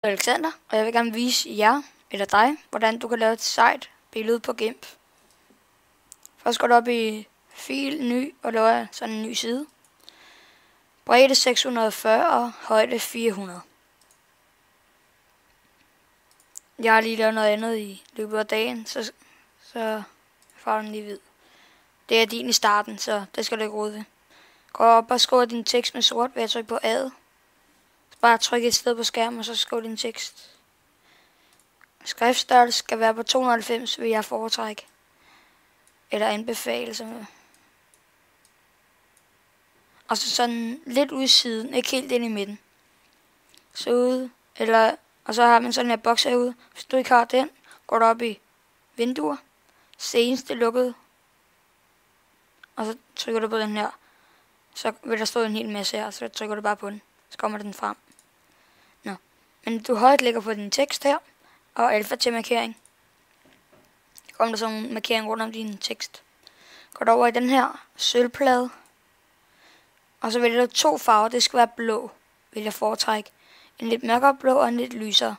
Alexander, og jeg vil gerne vise jer, eller dig, hvordan du kan lave et sejt billede på GIMP. Først går du op i fil, ny, og laver sådan en ny side. Bredde 640 og højde 400. Jeg har lige lavet noget andet i løbet af dagen, så får den lige vid. Det er din i starten, så det skal du ikke rode ved. Gå op og skriv din tekst med sort ved at trykke på A'et. Bare tryk et sted på skærmen, og så skriv din tekst. Skriftstørrelse skal være på 290, vil jeg foretrække. Eller anbefale. Og så sådan lidt ud i siden, ikke helt ind i midten. Så ude, og så har man sådan en her boks herude. Hvis du ikke har den, går du op i vinduer, seneste lukket, og så trykker du på den her. Så vil der stå en hel masse her, så trykker du bare på den. Så kommer den frem. Nå. Men du højreklikker på din tekst her, og alfa til markering. Så kommer der sådan en markering rundt om din tekst. Går du over i den her sølvplade, og så vælger du 2 farver. Det skal være blå, vil jeg foretrække. En lidt mørkere blå og en lidt lysere.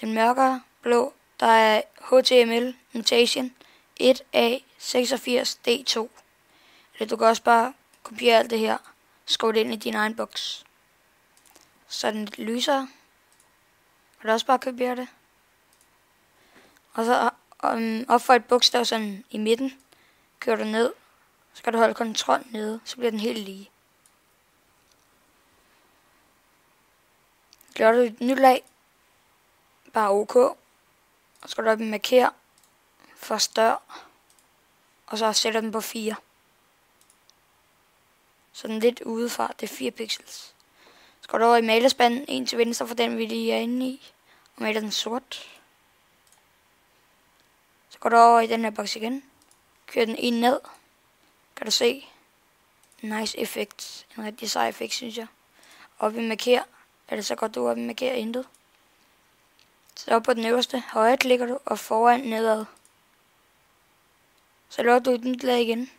Den mørkere blå, der er HTML notation 1A86D2. Eller du kan også bare kopiere alt det her, skrive det ind i din egen boks. Så er den lidt lysere. Kan du også bare kopiere det. Og så op for et bogstav sådan i midten, kører du ned. Så skal du holde kontrol nede, så bliver den helt lige. Gør du et nyt lag, bare OK. Og så skal du op i markere, forstør, og så sætter den på 4. Så den lidt udefra, det er 4 pixels. Så går du over i malerspanden, en til venstre for den vi lige er inde i, og maler den sort. Så går du over i den her boks igen, kører den ind ned, kan du se, nice effekt, en rigtig sej effekt synes jeg. Op i markere, eller så går du op i markere intet. Så op på den øverste, højre klikker du, og foran nedad. Så laver du et nyt lag igen.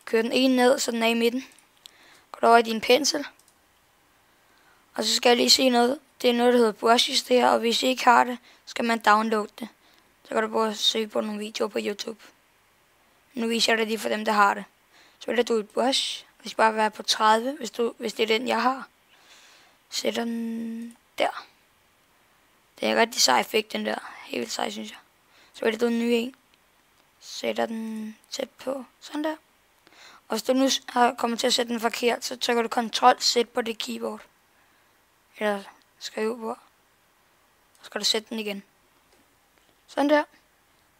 Kør den ene ned, så den er i midten. Går du over i din pensel. Og så skal jeg lige sige noget. Det er noget, der hedder brushes det her, og hvis I ikke har det, skal man downloade det. Så kan du bare søge på nogle videoer på YouTube. Nu viser jeg det lige for dem, der har det. Så vælger du et brush. Det skal bare være på 30, hvis det er den, jeg har. Sætter den der. Det er en rigtig sej effekt, den der. Helt vildt sej, synes jeg. Så vælger du en ny en. Sætter den tæt på. Sådan der. Og hvis du nu kommer til at sætte den forkert, så trykker du Ctrl-Z på det keyboard. Eller skriv på. Så skal du sætte den igen. Sådan der.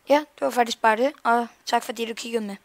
Ja, det var faktisk bare det, og tak fordi du kiggede med.